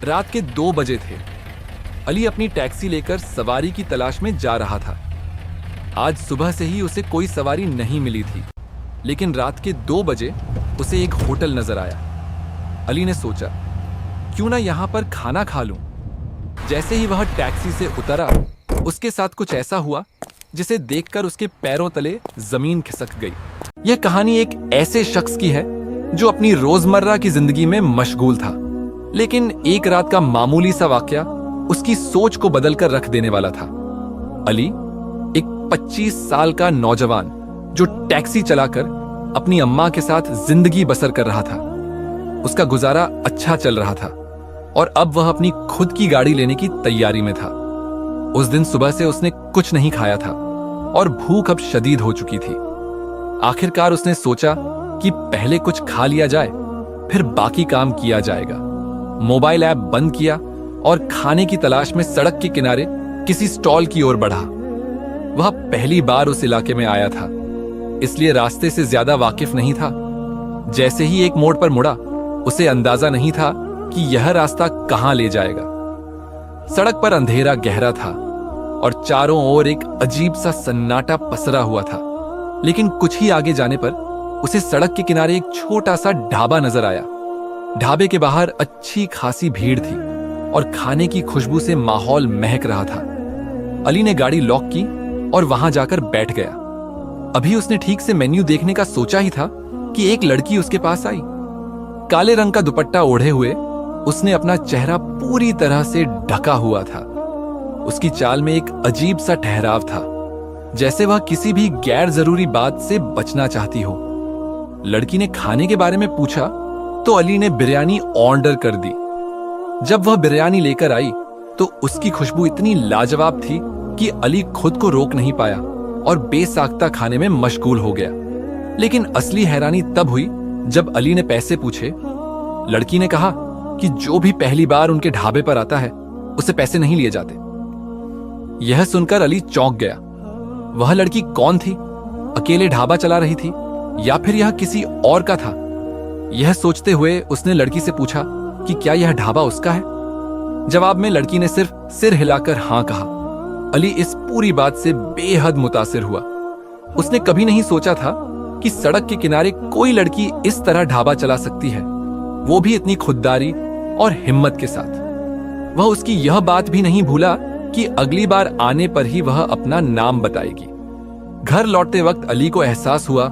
रात के 2 बजे थे। अली अपनी टैक्सी लेकर सवारी की तलाश में जा रहा था। आज सुबह से ही उसे कोई सवारी नहीं मिली थी, लेकिन रात के 2 बजे उसे एक होटल नजर आया। अली ने सोचा, क्यों ना यहाँ पर खाना खा लूं। जैसे ही वह टैक्सी से उतरा, उसके साथ कुछ ऐसा हुआ जिसे देखकर उसके पैरों तले जमीन खिसक गई। यह कहानी एक ऐसे शख्स की है जो अपनी रोजमर्रा की जिंदगी में मशगूल था, लेकिन एक रात का मामूली सा वाकया उसकी सोच को बदलकर रख देने वाला था। अली एक 25 साल का नौजवान जो टैक्सी चलाकर अपनी अम्मा के साथ जिंदगी बसर कर रहा था। उसका गुजारा अच्छा चल रहा था और अब वह अपनी खुद की गाड़ी लेने की तैयारी में था। उस दिन सुबह से उसने कुछ नहीं खाया था और भूख अब शदीद हो चुकी थी। आखिरकार उसने सोचा कि पहले कुछ खा लिया जाए, फिर बाकी काम किया जाएगा। मोबाइल ऐप बंद किया और खाने की तलाश में सड़क के किनारे किसी स्टॉल की ओर बढ़ा। वह पहली बार उस इलाके में आया था, इसलिए रास्ते से ज्यादा वाकिफ नहीं था। जैसे ही एक मोड़ पर मुड़ा, उसे अंदाजा नहीं था कि यह रास्ता कहां ले जाएगा। सड़क पर अंधेरा गहरा था और चारों ओर एक अजीब सा सन्नाटा पसरा हुआ था। लेकिन कुछ ही आगे जाने पर उसे सड़क के किनारे एक छोटा सा ढाबा नजर आया। ढाबे के बाहर अच्छी खासी भीड़ थी और खाने की खुशबू से माहौल महक रहा था। अली ने गाड़ी लॉक की और वहां जाकर बैठ गया। अभी उसने ठीक से मेन्यू देखने का सोचा ही था कि एक लड़की उसके पास आई। काले रंग का दुपट्टा ओढ़े हुए उसने अपना चेहरा पूरी तरह से ढका हुआ था। उसकी चाल में एक अजीब सा ठहराव था, जैसे वह किसी भी गैर जरूरी बात से बचना चाहती हो। लड़की ने खाने के बारे में पूछा तो अली ने बिरयानी ऑर्डर कर दी। जब वह बिरयानी लेकर आई तो उसकी खुशबू इतनी लाजवाब थी कि अली खुद को रोक नहीं पाया और बेसाख्ता खाने में मशगूल हो गया। लेकिन असली हैरानी तब हुई जब अली ने पैसे पूछे। लड़की ने कहा कि जो भी पहली बार उनके ढाबे पर आता है उसे पैसे नहीं लिए जाते। यह सुनकर अली चौंक गया। वह लड़की कौन थी? अकेले ढाबा चला रही थी या फिर यह किसी और का था? यह सोचते हुए उसने लड़की से पूछा कि क्या यह ढाबा उसका है। जवाब में लड़की ने सिर्फ सिर हिलाकर हां कहा। अली इस पूरी बात से बेहद मुतासिर हुआ। उसने कभी नहीं सोचा था कि सड़क के किनारे कोई लड़की इस तरह ढाबा चला सकती है, वो भी इतनी खुददारी और हिम्मत के साथ। वह उसकी यह बात भी नहीं भूला कि अगली बार आने पर ही वह अपना नाम बताएगी। घर लौटते वक्त अली को एहसास हुआ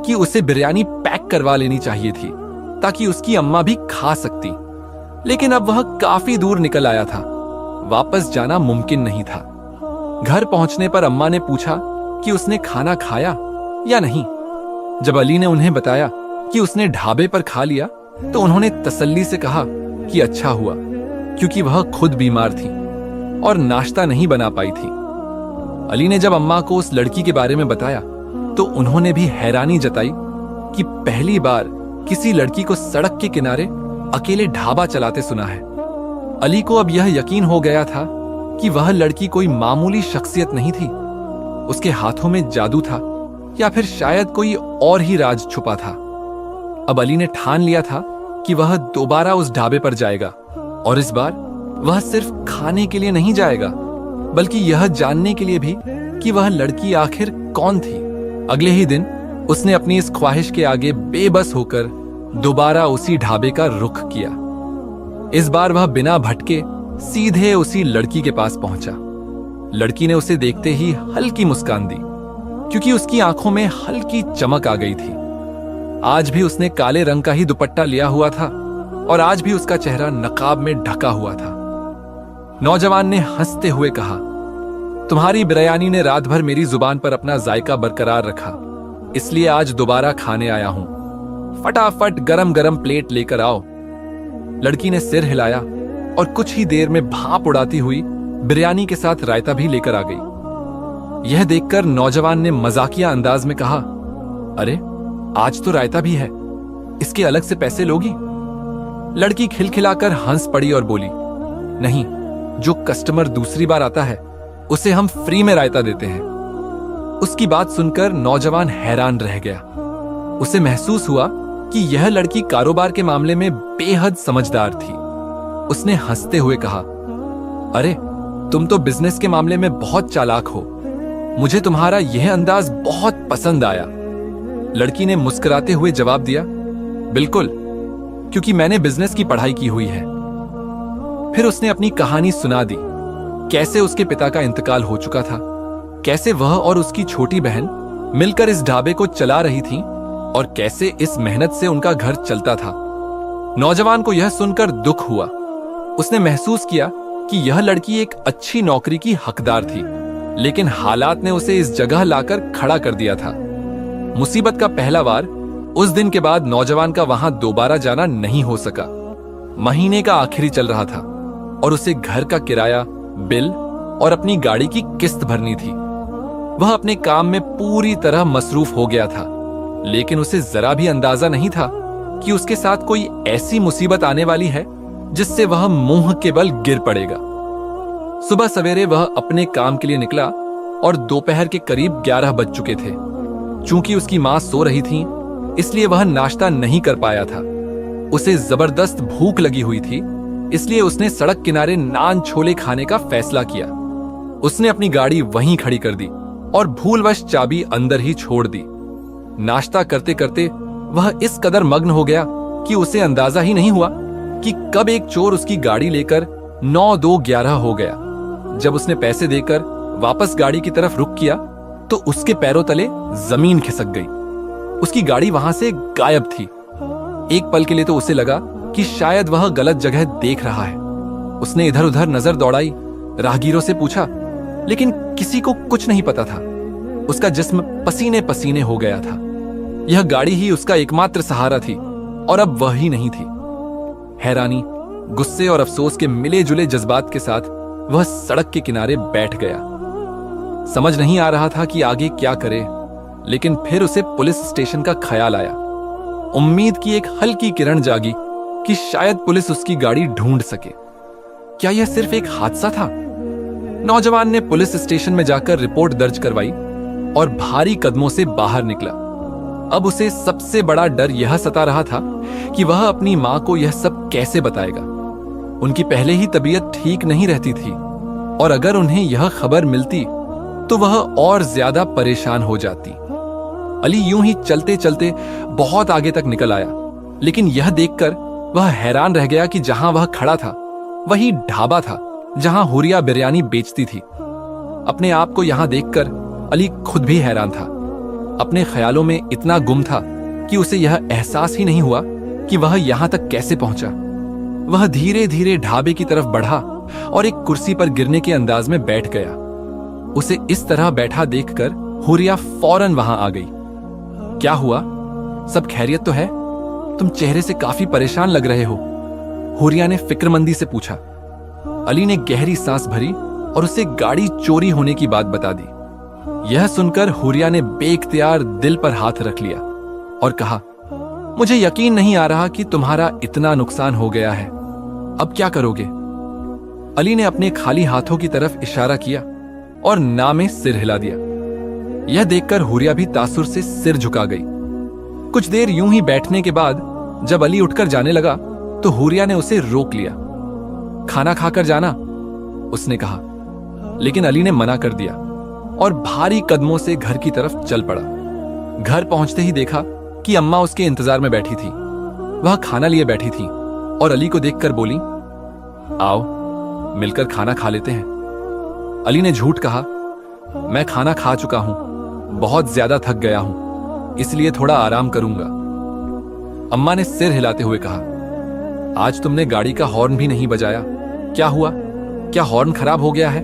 कि उसे बिरयानी पैक करवा लेनी चाहिए थी ताकि उसकी अम्मा भी खा सकती। लेकिन अब वह काफी दूर निकल आया था, वापस जाना मुमकिन नहीं था। घर पहुंचने पर अम्मा ने पूछा कि उसने खाना खाया या नहीं। जब अली ने उन्हें बताया कि उसने ढाबे पर खा लिया तो उन्होंने तसल्ली से कहा कि अच्छा हुआ, क्योंकि वह खुद बीमार थी और नाश्ता नहीं बना पाई थी। अली ने जब अम्मा को उस लड़की के बारे में बताया तो उन्होंने भी हैरानी जताई कि पहली बार किसी लड़की को सड़क के किनारे अकेले ढाबा चलाते सुना है। अली को अब यह यकीन हो गया था कि वह लड़की कोई मामूली शख्सियत नहीं थी। उसके हाथों में जादू था या फिर शायद कोई और ही राज छुपा था। अब अली ने ठान लिया था कि वह दोबारा उस ढाबे पर जाएगा और इस बार वह सिर्फ खाने के लिए नहीं जाएगा, बल्कि यह जानने के लिए भी कि वह लड़की आखिर कौन थी। अगले ही दिन उसने अपनी इस ख्वाहिश के आगे बेबस होकर दोबारा उसी ढाबे का रुख किया। इस बार वह बिना भटके सीधे उसी लड़की के पास पहुंचा। लड़की ने उसे देखते ही हल्की मुस्कान दी, क्योंकि उसकी आंखों में हल्की चमक आ गई थी। आज भी उसने काले रंग का ही दुपट्टा लिया हुआ था और आज भी उसका चेहरा नकाब में ढका हुआ था। नौजवान ने हंसते हुए कहा, तुम्हारी बिरयानी ने रात भर मेरी जुबान पर अपना जायका बरकरार रखा, इसलिए आज दोबारा खाने आया हूं। फटाफट गरम गरम प्लेट लेकर आओ। लड़की ने सिर हिलाया और कुछ ही देर में भाप उड़ाती हुई बिरयानी के साथ रायता भी लेकर आ गई। यह देखकर नौजवान ने मजाकिया अंदाज में कहा, अरे आज तो रायता भी है, इसके अलग से पैसे लोगी? लड़की खिलखिलाकर हंस पड़ी और बोली, नहीं, जो कस्टमर दूसरी बार आता है उसे हम फ्री में रायता देते हैं। उसकी बात सुनकर नौजवान हैरान रह गया। उसे महसूस हुआ कि यह लड़की कारोबार के मामले में बेहद समझदार थी। उसने हंसते हुए कहा, अरे तुम तो बिजनेस के मामले में बहुत चालाक हो, मुझे तुम्हारा यह अंदाज बहुत पसंद आया। लड़की ने मुस्कुराते हुए जवाब दिया, बिल्कुल, क्योंकि मैंने बिजनेस की पढ़ाई की हुई है। फिर उसने अपनी कहानी सुना दी, कैसे उसके पिता का इंतकाल हो चुका था, कैसे वह और उसकी छोटी बहन मिलकर इस ढाबे को चला रही थीं और कैसे इस मेहनत से उनका घर चलता था। नौजवान को यह सुनकर दुख हुआ। उसने महसूस किया कि यह लड़की एक अच्छी नौकरी की हकदार थी, लेकिन हालात ने उसे इस जगह लाकर खड़ा कर दिया था। मुसीबत का पहला वार उस दिन के बाद नौजवान का वहां दोबारा जाना नहीं हो सका। महीने का आखिरी चल रहा था और उसे घर का किराया, बिल और अपनी गाड़ी की किस्त भरनी थी। वह अपने काम में पूरी तरह मसरूफ हो गया था, लेकिन उसे जरा भी अंदाजा नहीं था कि उसके साथ कोई ऐसी मुसीबत आने वाली है जिससे वह मुंह के बल गिर पड़ेगा। सुबह सवेरे वह अपने काम के लिए निकला और दोपहर के करीब 11 बज चुके थे। चूंकि उसकी मां सो रही थी, इसलिए वह नाश्ता नहीं कर पाया था। उसे जबरदस्त भूख लगी हुई थी, इसलिए उसने सड़क किनारे नान छोले खाने का फैसला किया। उसने अपनी गाड़ी वहीं खड़ी कर दी और भूलवश चाबी अंदर ही छोड़ दी। नाश्ता करते करते वह इस कदर मग्न हो गया कि उसे अंदाजा ही नहीं हुआ कि कब एक चोर उसकी गाड़ी लेकर 9-2-11 हो गया। जब उसने पैसे देकर वापस गाड़ी की तरफ रुख किया तो उसके पैरों तले जमीन खिसक गई। उसकी गाड़ी वहां से गायब थी। एक पल के लिए तो उसे लगा कि शायद वह गलत जगह देख रहा है। उसने इधर उधर नजर दौड़ाई, राहगीरों से पूछा, लेकिन किसी को कुछ नहीं पता था। उसका जिस्म पसीने पसीने हो गया था। यह गाड़ी ही उसका एकमात्र सहारा थी और अब वह ही नहीं थी। हैरानी, गुस्से और अफसोस के मिले जुले जज्बात के साथ वह सड़क के किनारे बैठ गया। समझ नहीं आ रहा था कि आगे क्या करे, लेकिन फिर उसे पुलिस स्टेशन का ख्याल आया। उम्मीद की एक हल्की किरण जागी कि शायद पुलिस उसकी गाड़ी ढूंढ सके। क्या यह सिर्फ एक हादसा था? नौजवान ने पुलिस स्टेशन में जाकर रिपोर्ट दर्ज करवाई और भारी कदमों से बाहर निकला। अब उसे सबसे बड़ा डर यह सता रहा था कि वह अपनी मां को यह सब कैसे बताएगा। उनकी पहले ही तबीयत ठीक नहीं रहती थी और अगर उन्हें यह खबर मिलती तो वह और ज्यादा परेशान हो जाती। अली यूं ही चलते चलते बहुत आगे तक निकल आया, लेकिन यह देखकर वह हैरान रह गया कि जहां वह खड़ा था वही ढाबा था जहां हुरिया बिरयानी बेचती थी। अपने आप को यहां देखकर अली खुद भी हैरान था। अपने ख्यालों में इतना गुम था कि उसे यह एहसास ही नहीं हुआ कि वह यहां तक कैसे पहुंचा। वह धीरे धीरे ढाबे की तरफ बढ़ा और एक कुर्सी पर गिरने के अंदाज में बैठ गया। उसे इस तरह बैठा देखकर हुरिया फौरन वहां आ गई। क्या हुआ? सब खैरियत तो है? तुम चेहरे से काफी परेशान लग रहे हो, हुरिया ने फिक्रमंदी से पूछा। अली ने गहरी सांस भरी और उसे गाड़ी चोरी होने की बात बता दी। यह सुनकर हुरिया ने बेइख्तियार दिल पर हाथ रख लिया और कहा, मुझे यकीन नहीं आ रहा कि तुम्हारा इतना नुकसान हो गया है। अब क्या करोगे? अली ने अपने खाली हाथों की तरफ इशारा किया और ना में सिर हिला दिया। यह देखकर हुरिया भी तासुर से सिर झुका गई। कुछ देर यूं ही बैठने के बाद जब अली उठकर जाने लगा तो हुरिया ने उसे रोक लिया। खाना खाकर जाना, उसने कहा, लेकिन अली ने मना कर दिया और भारी कदमों से घर की तरफ चल पड़ा। घर पहुंचते ही देखा कि अम्मा उसके इंतजार में बैठी थी। वह खाना लिए बैठी थी और अली को देखकर बोली, आओ मिलकर खाना खा लेते हैं। अली ने झूठ कहा, मैं खाना खा चुका हूं, बहुत ज्यादा थक गया हूं, इसलिए थोड़ा आराम करूंगा। अम्मा ने सिर हिलाते हुए कहा, आज तुमने गाड़ी का हॉर्न भी नहीं बजाया, क्या हुआ? क्या हॉर्न खराब हो गया है?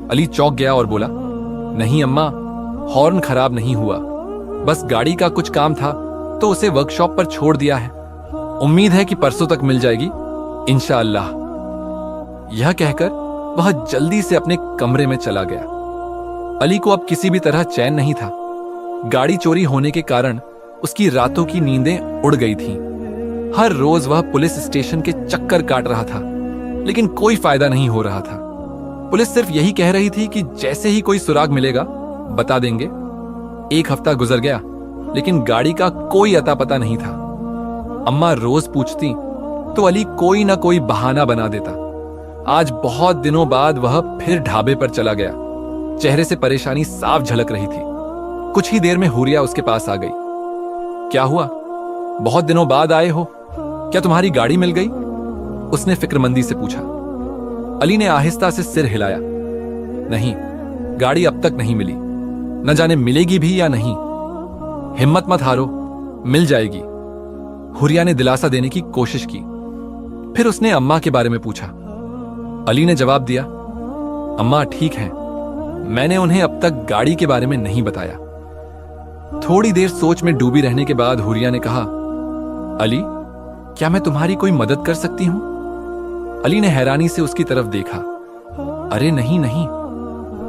अली चौंक गया और बोला, नहीं अम्मा, हॉर्न खराब नहीं हुआ, बस गाड़ी का कुछ काम था तो उसे वर्कशॉप पर छोड़ दिया है। उम्मीद है कि परसों तक मिल जाएगी इंशाअल्लाह। यह कहकर वह जल्दी से अपने कमरे में चला गया। अली को अब किसी भी तरह चैन नहीं था। गाड़ी चोरी होने के कारण उसकी रातों की नींदें उड़ गई थीं। हर रोज वह पुलिस स्टेशन के चक्कर काट रहा था, लेकिन कोई फायदा नहीं हो रहा था। पुलिस सिर्फ यही कह रही थी कि जैसे ही कोई सुराग मिलेगा बता देंगे। एक हफ्ता गुजर गया, लेकिन गाड़ी का कोई अता पता नहीं था। अम्मा रोज पूछती, तो अली कोई ना कोई बहाना बना देता। आज बहुत दिनों बाद वह फिर ढाबे पर चला गया। चेहरे से परेशानी साफ झलक रही थी। कुछ ही देर में हुरिया उसके पास आ गई। क्या हुआ? बहुत दिनों बाद आए हो, क्या तुम्हारी गाड़ी मिल गई? उसने फिक्रमंदी से पूछा। अली ने आहिस्ता से सिर हिलाया। नहीं, गाड़ी अब तक नहीं मिली, न जाने मिलेगी भी या नहीं। हिम्मत मत हारो, मिल जाएगी। हुरिया ने दिलासा देने की कोशिश की। फिर उसने अम्मा के बारे में पूछा। अली ने जवाब दिया, अम्मा ठीक हैं, मैंने उन्हें अब तक गाड़ी के बारे में नहीं बताया। थोड़ी देर सोच में डूबी रहने के बाद हुरिया ने कहा, अली, क्या मैं तुम्हारी कोई मदद कर सकती हूं? अली ने हैरानी से उसकी तरफ देखा। अरे नहीं नहीं,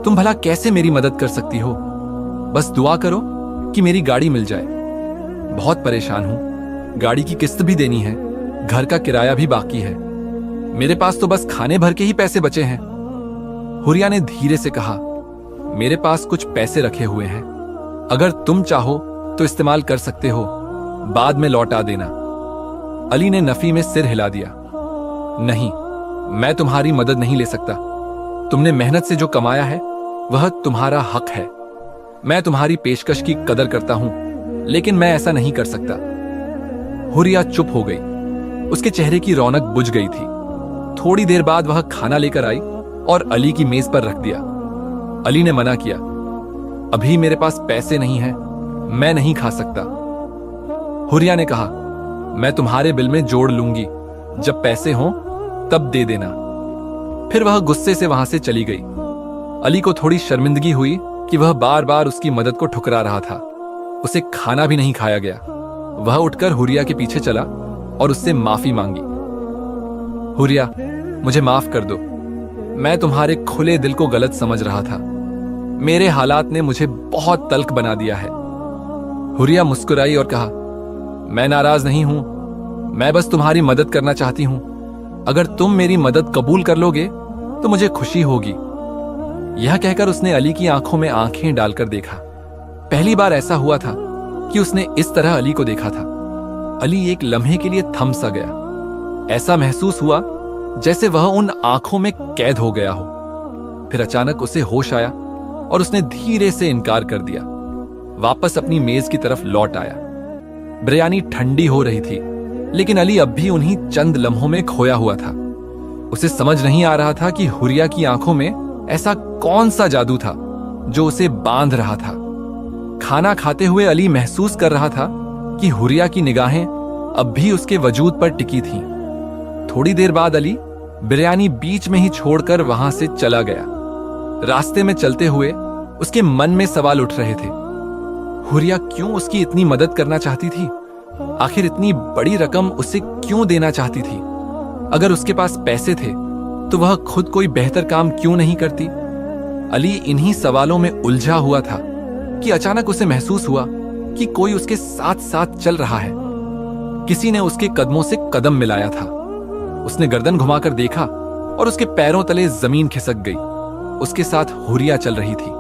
तुम भला कैसे मेरी मदद कर सकती हो? बस दुआ करो कि मेरी गाड़ी मिल जाए। बहुत परेशान हूं, गाड़ी की किस्त भी देनी है, घर का किराया भी बाकी है। मेरे पास तो बस खाने भर के ही पैसे बचे हैं। हुरिया ने धीरे से कहा, मेरे पास कुछ पैसे रखे हुए हैं, अगर तुम चाहो तो इस्तेमाल कर सकते हो, बाद में लौटा देना। अली ने नफी में सिर हिला दिया। नहीं, मैं तुम्हारी मदद नहीं ले सकता। तुमने मेहनत से जो कमाया है वह तुम्हारा हक है। मैं तुम्हारी पेशकश की कदर करता हूं, लेकिन मैं ऐसा नहीं कर सकता। हुरिया चुप हो गई। उसके चेहरे की रौनक बुझ गई थी। थोड़ी देर बाद वह खाना लेकर आई और अली की मेज पर रख दिया। अली ने मना किया, अभी मेरे पास पैसे नहीं हैं, मैं नहीं खा सकता। हुरिया ने कहा, मैं तुम्हारे बिल में जोड़ लूंगी, जब पैसे हों तब दे देना। फिर वह गुस्से से वहां से चली गई। अली को थोड़ी शर्मिंदगी हुई कि वह बार बार उसकी मदद को ठुकरा रहा था। उसे खाना भी नहीं खाया गया। वह उठकर हुरिया के पीछे चला और उससे माफी मांगी। हुरिया, मुझे माफ कर दो, मैं तुम्हारे खुले दिल को गलत समझ रहा था। मेरे हालात ने मुझे बहुत तल्ख बना दिया है। हुरिया मुस्कुराई और कहा, मैं नाराज नहीं हूं, मैं बस तुम्हारी मदद करना चाहती हूं। अगर तुम मेरी मदद कबूल कर लोगे तो मुझे खुशी होगी। यह कहकर उसने अली की आंखों में आंखें डालकर देखा। पहली बार ऐसा हुआ था कि उसने इस तरह अली को देखा था। अली एक लम्हे के लिए थम सा गया। ऐसा महसूस हुआ जैसे वह उन आंखों में कैद हो गया हो। फिर अचानक उसे होश आया और उसने धीरे से इनकार कर दिया। वापस अपनी मेज की तरफ लौट आया। बिरयानी ठंडी हो रही थी, लेकिन अली अब भी उन्हीं चंद लम्हों में खोया हुआ था। उसे समझ नहीं आ रहा था कि हुरिया की आंखों में ऐसा कौन सा जादू था जो उसे बांध रहा था। खाना खाते हुए अली महसूस कर रहा था कि हुरिया की निगाहें अब भी उसके वजूद पर टिकी थीं। थोड़ी देर बाद अली बिरयानी बीच में ही छोड़कर वहां से चला गया। रास्ते में चलते हुए उसके मन में सवाल उठ रहे थे। हुरिया क्यों उसकी इतनी मदद करना चाहती थी? आखिर इतनी बड़ी रकम उसे क्यों देना चाहती थी? अगर उसके पास पैसे थे तो वह खुद कोई बेहतर काम क्यों नहीं करती? अली इन्हीं सवालों में उलझा हुआ था कि अचानक उसे महसूस हुआ कि कोई उसके साथ साथ चल रहा है। किसी ने उसके कदमों से कदम मिलाया था। उसने गर्दन घुमाकर देखा और उसके पैरों तले जमीन खिसक गई। उसके साथ हुरिया चल रही थी।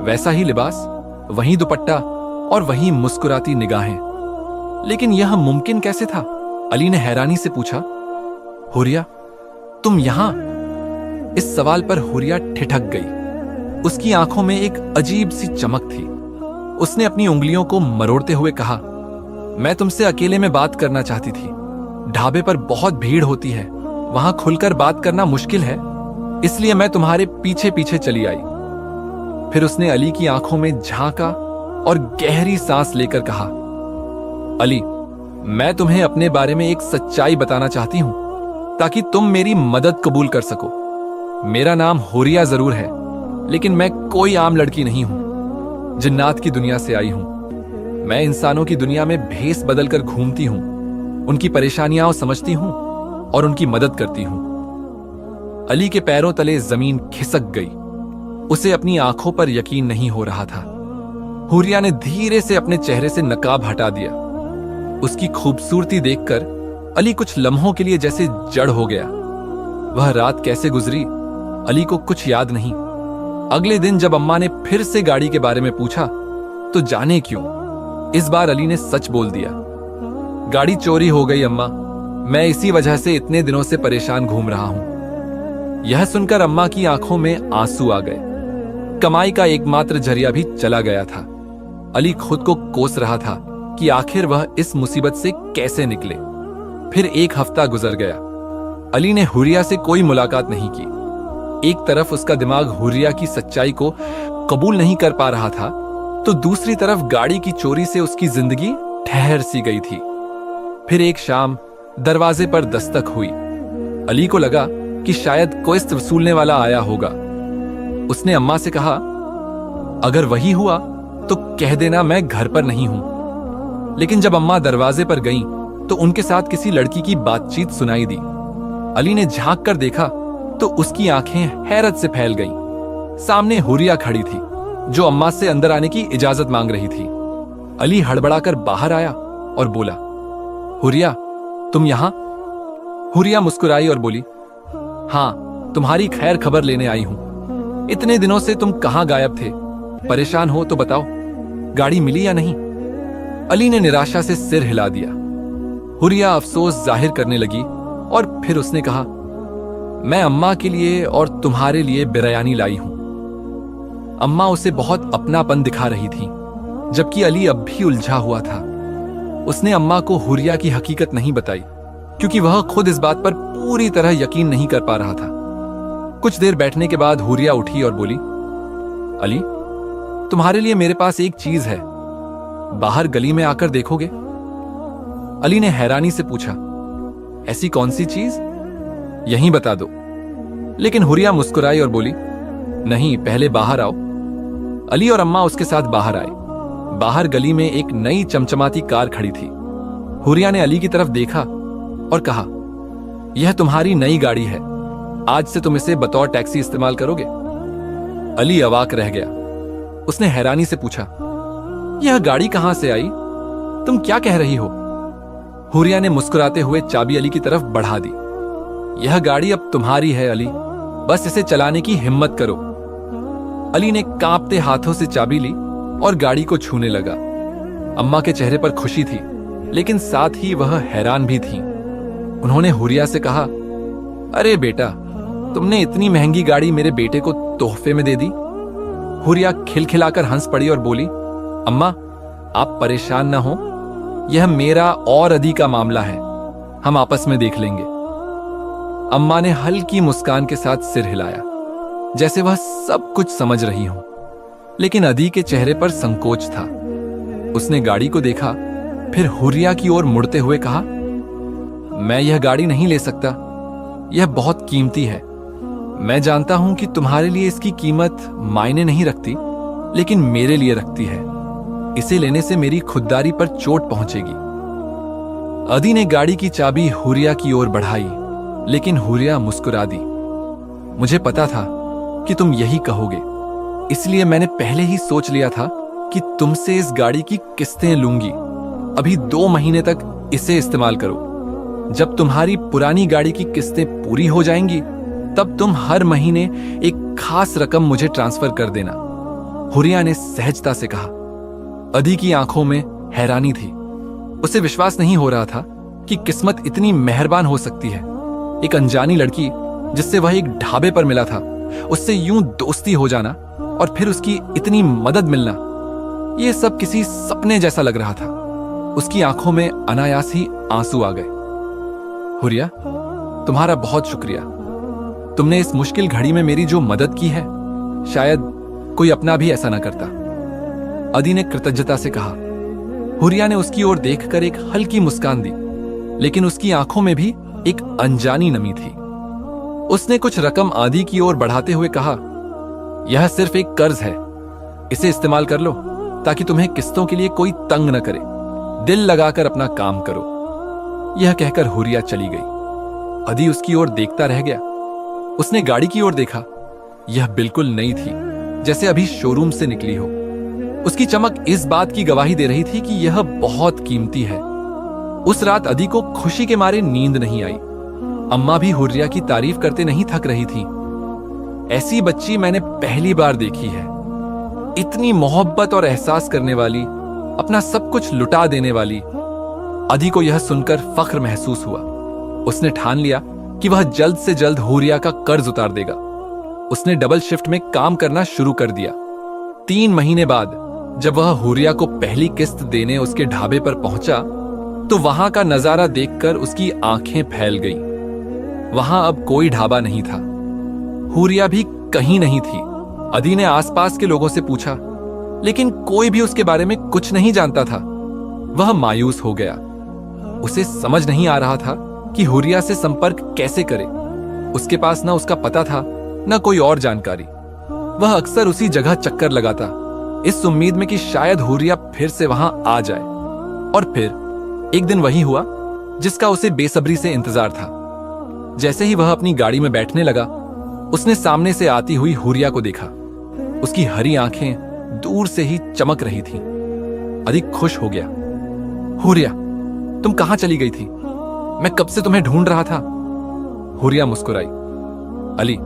वैसा ही लिबास, वही दुपट्टा और वही मुस्कुराती निगाहें। लेकिन यह मुमकिन कैसे था? अली ने हैरानी से पूछा, हुरिया, तुम यहां? इस सवाल पर हुरिया ठिठक गई। उसकी आंखों में एक अजीब सी चमक थी। उसने अपनी उंगलियों को मरोड़ते हुए कहा, मैं तुमसे अकेले में बात करना चाहती थी। ढाबे पर बहुत भीड़ होती है, वहां खुलकर बात करना मुश्किल है, इसलिए मैं तुम्हारे पीछे पीछे चली आई। फिर उसने अली की आंखों में झांका और गहरी सांस लेकर कहा, अली, मैं तुम्हें अपने बारे में एक सच्चाई बताना चाहती हूं ताकि तुम मेरी मदद कबूल कर सको। मेरा नाम हुरिया जरूर है, लेकिन मैं कोई आम लड़की नहीं हूं। जिन्नात की दुनिया से आई हूं। मैं इंसानों की दुनिया में भेस बदलकर घूमती हूं, उनकी परेशानियां समझती हूं और उनकी मदद करती हूं। अली के पैरों तले जमीन खिसक गई। उसे अपनी आंखों पर यकीन नहीं हो रहा था। हुरिया ने धीरे से अपने चेहरे से नकाब हटा दिया। उसकी खूबसूरती देखकर अली कुछ लम्हों के लिए जैसे जड़ हो गया। वह रात कैसे गुजरी, अली को कुछ याद नहीं। अगले दिन जब अम्मा ने फिर से गाड़ी के बारे में पूछा तो जाने क्यों इस बार अली ने सच बोल दिया, गाड़ी चोरी हो गई अम्मा, मैं इसी वजह से इतने दिनों से परेशान घूम रहा हूं। यह सुनकर अम्मा की आंखों में आंसू आ गए। कमाई का एकमात्र जरिया भी चला गया था। अली खुद को कोस रहा था कि आखिर वह इस मुसीबत से कैसे निकले। फिर एक हफ्ता गुजर गया। अली ने हुरिया से कोई मुलाकात नहीं की। एक तरफ उसका दिमाग हुरिया की सच्चाई को कबूल नहीं कर पा रहा था, तो दूसरी तरफ गाड़ी की चोरी से उसकी जिंदगी ठहर सी गई थी। फिर एक शाम दरवाजे पर दस्तक हुई। अली को लगा कि शायद किस्त वसूलने वाला आया होगा। उसने अम्मा से कहा, अगर वही हुआ तो कह देना मैं घर पर नहीं हूं। लेकिन जब अम्मा दरवाजे पर गईं, तो उनके साथ किसी लड़की की बातचीत सुनाई दी। अली ने झांक कर देखा तो उसकी आंखें हैरत से फैल गईं। सामने हुरिया खड़ी थी, जो अम्मा से अंदर आने की इजाजत मांग रही थी। अली हड़बड़ाकर बाहर आया और बोला, हुरिया, तुम यहां? हुरिया मुस्कुराई और बोली, हां, तुम्हारी खैर खबर लेने आई हूं। इतने दिनों से तुम कहां गायब थे? परेशान हो तो बताओ, गाड़ी मिली या नहीं? अली ने निराशा से सिर हिला दिया। हुरिया अफसोस जाहिर करने लगी और फिर उसने कहा, मैं अम्मा के लिए और तुम्हारे लिए बिरयानी लाई हूं। अम्मा उसे बहुत अपनापन दिखा रही थी, जबकि अली अब भी उलझा हुआ था। उसने अम्मा को हुरिया की हकीकत नहीं बताई, क्योंकि वह खुद इस बात पर पूरी तरह यकीन नहीं कर पा रहा था। कुछ देर बैठने के बाद हुरिया उठी और बोली, अली, तुम्हारे लिए मेरे पास एक चीज है, बाहर गली में आकर देखोगे? अली ने हैरानी से पूछा, ऐसी कौन सी चीज? यहीं बता दो। लेकिन हुरिया मुस्कुराई और बोली, नहीं, पहले बाहर आओ। अली और अम्मा उसके साथ बाहर आए। बाहर गली में एक नई चमचमाती कार खड़ी थी। हुरिया ने अली की तरफ देखा और कहा, यह तुम्हारी नई गाड़ी है, आज से तुम इसे बतौर टैक्सी इस्तेमाल करोगे? अली अवाक रह गया। उसने हैरानी से पूछा, यह गाड़ी कहां से आई? तुम क्या कह रही हो? हुरिया ने मुस्कुराते हुए चाबी अली की तरफ बढ़ा दी। यह गाड़ी अब तुम्हारी है अली, बस इसे चलाने की हिम्मत करो। अली ने कांपते हाथों से चाबी ली और गाड़ी को छूने लगा। अम्मा के चेहरे पर खुशी थी, लेकिन साथ ही वह हैरान भी थी। उन्होंने हुरिया से कहा, अरे बेटा, तुमने इतनी महंगी गाड़ी मेरे बेटे को तोहफे में दे दी। हुरिया खिलखिलाकर हंस पड़ी और बोली, अम्मा, आप परेशान ना हो, यह मेरा और अदी का मामला है, हम आपस में देख लेंगे। अम्मा ने हल्की मुस्कान के साथ सिर हिलाया, जैसे वह सब कुछ समझ रही हो। लेकिन अदी के चेहरे पर संकोच था। उसने गाड़ी को देखा, फिर हुरिया की ओर मुड़ते हुए कहा, मैं यह गाड़ी नहीं ले सकता, यह बहुत कीमती है। मैं जानता हूं कि तुम्हारे लिए इसकी कीमत मायने नहीं रखती, लेकिन मेरे लिए रखती है। इसे लेने से मेरी खुददारी पर चोट पहुंचेगी। अदी ने गाड़ी की चाबी हुरिया की ओर बढ़ाई, लेकिन हुरिया मुस्कुरा दी। मुझे पता था कि तुम यही कहोगे, इसलिए मैंने पहले ही सोच लिया था कि तुमसे इस गाड़ी की किस्तें लूंगी। अभी 2 महीने तक इसे इस्तेमाल करो। जब तुम्हारी पुरानी गाड़ी की किस्तें पूरी हो जाएंगी, तब तुम हर महीने एक खास रकम मुझे ट्रांसफर कर देना। हुरिया ने सहजता से कहा। अदी की आंखों में हैरानी थी। उसे विश्वास नहीं हो रहा था कि किस्मत इतनी मेहरबान हो सकती है। एक अनजानी लड़की जिससे वह एक ढाबे पर मिला था, उससे यूं दोस्ती हो जाना और फिर उसकी इतनी मदद मिलना, यह सब किसी सपने जैसा लग रहा था। उसकी आंखों में अनायास ही आंसू आ गए। हुरिया, तुम्हारा बहुत शुक्रिया। तुमने इस मुश्किल घड़ी में मेरी जो मदद की है, शायद कोई अपना भी ऐसा ना करता। अदी ने कृतज्ञता से कहा। हुरिया ने उसकी ओर देखकर एक हल्की मुस्कान दी, लेकिन उसकी आंखों में भी एक अनजानी नमी थी। उसने कुछ रकम आदि की ओर बढ़ाते हुए कहा, यह सिर्फ एक कर्ज है, इसे इस्तेमाल कर लो ताकि तुम्हें किस्तों के लिए कोई तंग न करे। दिल लगाकर अपना काम करो। यह कहकर हुरिया चली गई। अदी उसकी ओर देखता रह गया। उसने गाड़ी की ओर देखा। यह बिल्कुल नई थी, जैसे अभी शोरूम से निकली हो। उसकी चमक इस बात की गवाही दे रही थी कि यह बहुत कीमती है। उस रात अदी को खुशी के मारे नींद नहीं आई। अम्मा भी हुरिया की तारीफ करते नहीं थक रही थी। ऐसी बच्ची मैंने पहली बार देखी है, इतनी मोहब्बत और एहसास करने वाली, अपना सब कुछ लुटा देने वाली। अदी को यह सुनकर फख्र महसूस हुआ। उसने ठान लिया कि वह जल्द से जल्द हुरिया का कर्ज उतार देगा। उसने डबल शिफ्ट में काम करना शुरू कर दिया। 3 महीने बाद जब वह हुरिया को पहली किस्त देने उसके ढाबे पर पहुंचा तो वहां का नजारा देखकर उसकी आंखें फैल गईं। वहां अब कोई ढाबा नहीं था, हुरिया भी कहीं नहीं थी। अदी ने आसपास के लोगों से पूछा, लेकिन कोई भी उसके बारे में कुछ नहीं जानता था। वह मायूस हो गया। उसे समझ नहीं आ रहा था कि हुरिया से संपर्क कैसे करे। उसके पास ना उसका पता था, ना कोई और जानकारी। वह अक्सर उसी जगह चक्कर लगाता, इस उम्मीद में कि शायद हुरिया फिर से वहां आ जाए। और फिर एक दिन वही हुआ जिसका उसे बेसब्री से इंतजार था। जैसे ही वह अपनी गाड़ी में बैठने लगा, उसने सामने से आती हुई हुरिया को देखा। उसकी हरी आंखें दूर से ही चमक रही थीं। अधिक खुश हो गया। हुरिया, तुम कहां चली गई थी? मैं कब से तुम्हें ढूंढ रहा था। हुरिया मुस्कुराई। अली,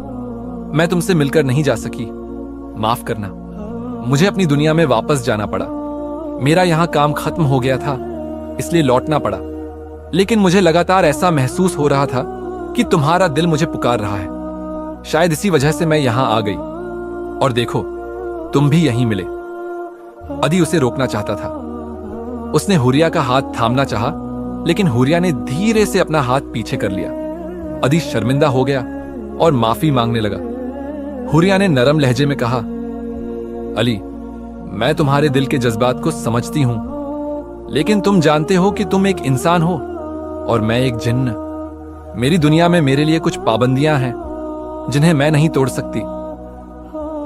मैं तुमसे मिलकर नहीं जा सकी, माफ करना। मुझे अपनी दुनिया में वापस जाना पड़ा। मेरा यहां काम खत्म हो गया था, इसलिए लौटना पड़ा। लेकिन मुझे लगातार ऐसा महसूस हो रहा था कि तुम्हारा दिल मुझे पुकार रहा है। शायद इसी वजह से मैं यहां आ गई। और देखो, तुम भी यहीं मिले। अदी उसे रोकना चाहता था। उसने हुरिया का हाथ थामना चाहा, लेकिन हुरिया ने धीरे से अपना हाथ पीछे कर लिया। अदी शर्मिंदा हो गया और माफी मांगने लगा। हुरिया ने नरम लहजे में कहा, अली, मैं तुम्हारे दिल के जज्बात को समझती हूं, लेकिन तुम जानते हो कि तुम एक इंसान हो और मैं एक जिन्न। मेरी दुनिया में मेरे लिए कुछ पाबंदियां हैं जिन्हें मैं नहीं तोड़ सकती।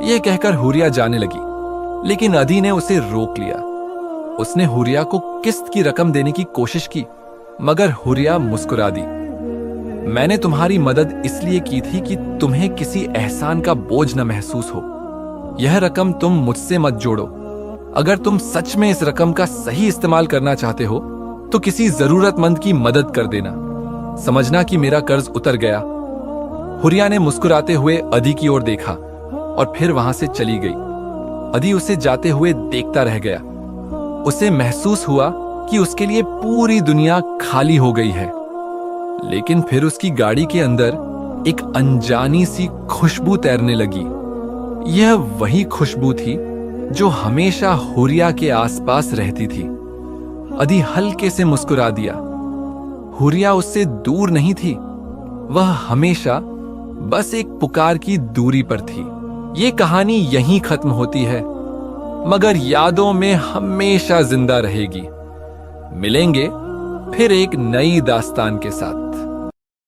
यह कहकर हुरिया जाने लगी, लेकिन अदी ने उसे रोक लिया। उसने हुरिया को किस्त की रकम देने की कोशिश की, मगर हुरिया मुस्कुरा दी। मैंने तुम्हारी मदद इसलिए की थी कि तुम्हें किसी एहसान का बोझ न महसूस हो। यह रकम तुम मुझसे मत जोड़ो। अगर तुम सच में इस रकम का सही इस्तेमाल करना चाहते हो तो किसी जरूरतमंद की मदद कर देना। समझना कि मेरा कर्ज उतर गया। हुरिया ने मुस्कुराते हुए अदी की ओर देखा और फिर वहां से चली गई। अदी उसे जाते हुए देखता रह गया। उसे महसूस हुआ कि उसके लिए पूरी दुनिया खाली हो गई है। लेकिन फिर उसकी गाड़ी के अंदर एक अनजानी सी खुशबू तैरने लगी। यह वही खुशबू थी जो हमेशा हुरिया के आसपास रहती थी। अदी हल्के से मुस्कुरा दिया। हुरिया उससे दूर नहीं थी, वह हमेशा बस एक पुकार की दूरी पर थी। ये कहानी यहीं खत्म होती है, मगर यादों में हमेशा जिंदा रहेगी। मिलेंगे फिर एक नई दास्तान के साथ।